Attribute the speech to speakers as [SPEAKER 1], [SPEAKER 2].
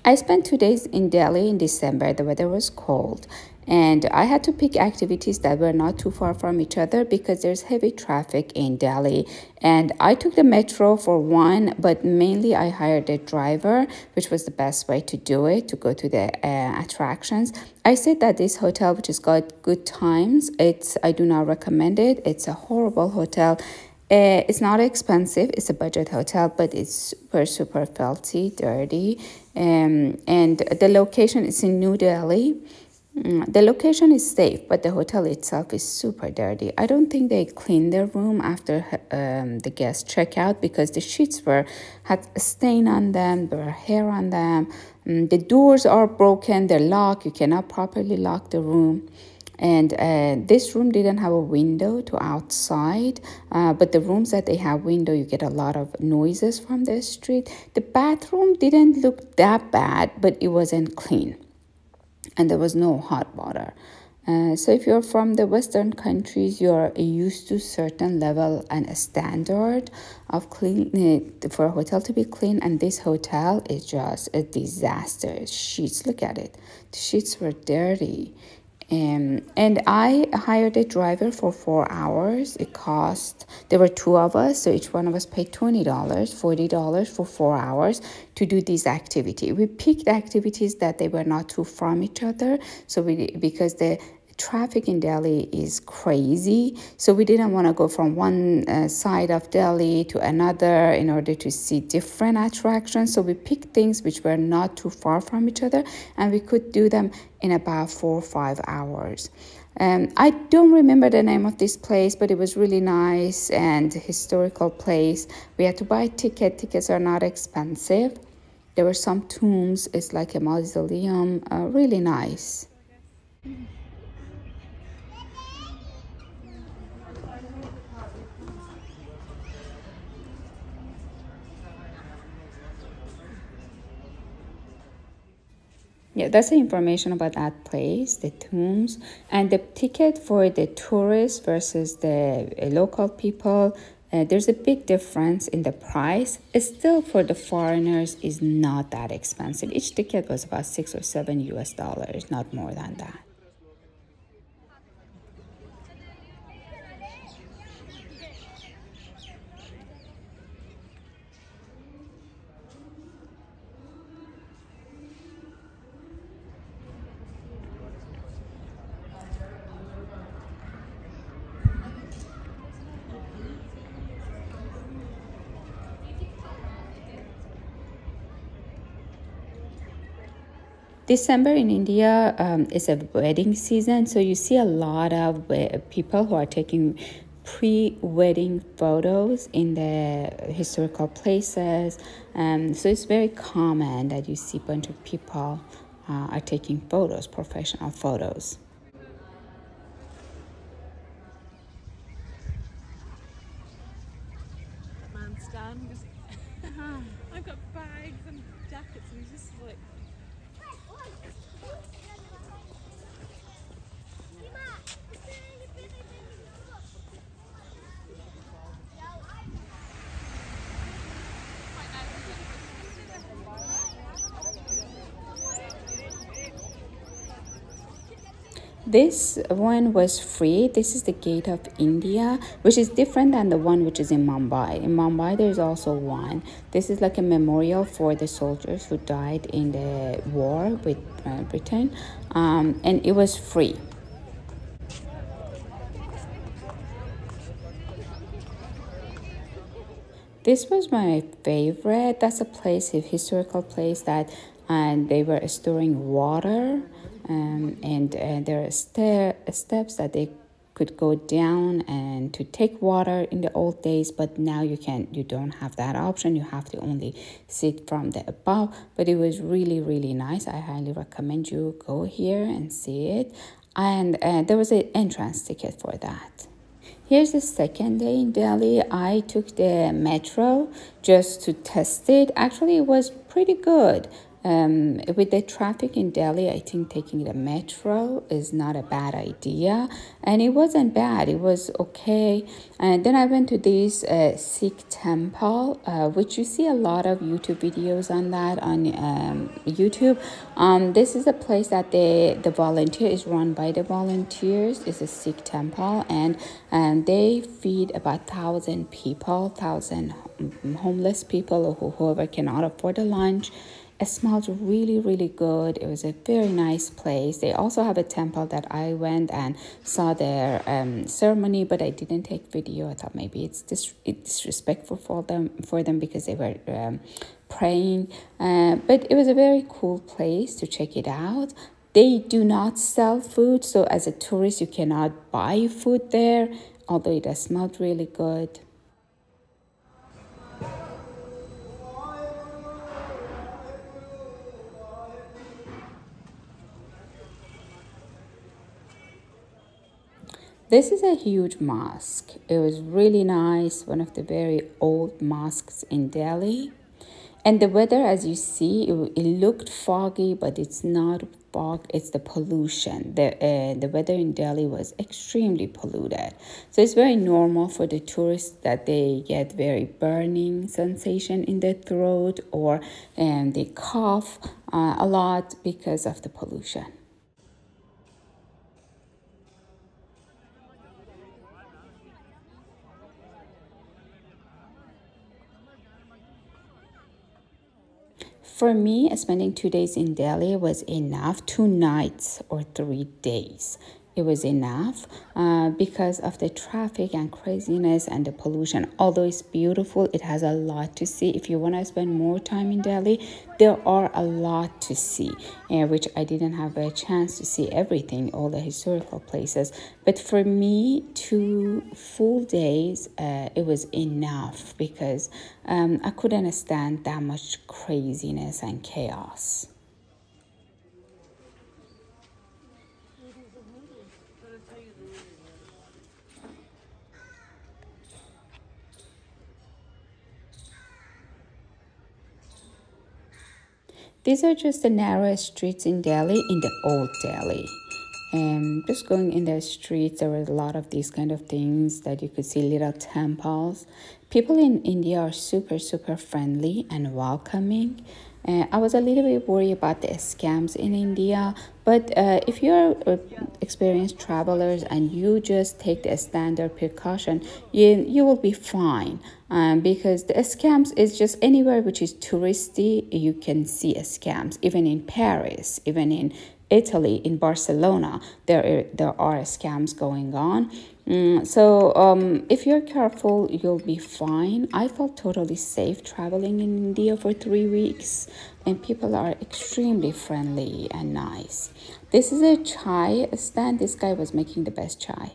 [SPEAKER 1] I spent 2 days in Delhi in December. The weather was cold, and I had to pick activities that were not too far from each other because there's heavy traffic in Delhi. And I took the metro for one, but mainly I hired a driver, which was the best way to do it, to go to the attractions. I said that this hotel, which has got good times, I do not recommend it. It's a horrible hotel. It's not expensive. It's a budget hotel, but it's super, super filthy, dirty. And the location is in New Delhi. The location is safe, but the hotel itself is super dirty. I don't think they cleaned their room after the guests check out because the sheets had a stain on them, there were hair on them. The doors are broken, they're locked. You cannot properly lock the room. And this room didn't have a window to outside, but the rooms that they have window, you get a lot of noises from the street. The bathroom didn't look that bad, but it wasn't clean, and there was no hot water. So if you're from the Western countries, you're used to certain level and a standard of clean for a hotel to be clean, and this hotel is just a disaster. Sheets, look at it. The sheets were dirty. And I hired a driver for 4 hours. There were two of us, so each one of us paid $20, $40 for 4 hours to do this activity. We picked activities that they were not too from each other, because the traffic in Delhi is crazy, so we didn't want to go from one side of Delhi to another in order to see different attractions. So we picked things which were not too far from each other, and we could do them in about 4 or 5 hours. I don't remember the name of this place, but it was really nice and historical place. We had to buy a ticket. Tickets are not expensive. There were some tombs. It's like a mausoleum. Really nice. Yeah, that's the information about that place, the tombs, and the ticket for the tourists versus the local people. There's a big difference in the price. Still, for the foreigners, is not that expensive. Each ticket was about $6 or $7, not more than that. December in India is a wedding season, so you see a lot of people who are taking pre-wedding photos in the historical places. So it's very common that you see a bunch of people are taking photos, professional photos.
[SPEAKER 2] Man stand. I've got bags and jackets, and he's just like.
[SPEAKER 1] This one was free. This is the Gate of India, which is different than the one which is in Mumbai. In Mumbai, there's also one. This is like a memorial for the soldiers who died in the war with Britain, and it was free. This was my favorite. That's a place, a historical place that and they were storing water, and there are steps that they could go down and to take water in the old days, but now you don't have that option. You have to only sit from the above. But it was really, really nice. I highly recommend you go here and see it. And there was an entrance ticket for that. Here's the second day in Delhi. I took the metro just to test it. Actually, it was pretty good. With the traffic in Delhi, I think taking the metro is not a bad idea. And it wasn't bad, it was okay. And then I went to this Sikh temple, which you see a lot of YouTube videos on that on YouTube. This is a place that the volunteer is run by the volunteers. It's a Sikh temple, and they feed about 1,000 people, 1,000 homeless people, or whoever cannot afford a lunch. It smelled really, really good. It was a very nice place. They also have a temple that I went and saw their ceremony, but I didn't take video. I thought maybe it's disrespectful for them because they were praying. But it was a very cool place to check it out. They do not sell food, so as a tourist, you cannot buy food there, although it has smelled really good. This is a huge mosque. It was really nice, one of the very old mosques in Delhi. And the weather, as you see, it looked foggy, but it's not fog, it's the pollution. The weather in Delhi was extremely polluted. So it's very normal for the tourists that they get very burning sensation in their throat, or they cough a lot because of the pollution. For me, spending 2 days in Delhi was enough, 2 nights or 3 days. It was enough because of the traffic and craziness and the pollution. Although it's beautiful, it has a lot to see. If you want to spend more time in Delhi, there are a lot to see, which I didn't have a chance to see everything, all the historical places. But for me, 2 full days, it was enough because I couldn't stand that much craziness and chaos. These are just the narrowest streets in Delhi, in the old Delhi. And just going in the streets, there were a lot of these kind of things that you could see, little temples. People in India are super, super friendly and welcoming. I was a little bit worried about the scams in India, but if you're experienced travelers and you just take the standard precaution, you will be fine. Because the scams is just anywhere which is touristy, you can see scams. Even in Paris, even in Italy, in Barcelona, there are scams going on. So if you're careful, you'll be fine. I felt totally safe traveling in India for 3 weeks, and people are extremely friendly and nice. This is a chai stand. This guy was making the best chai.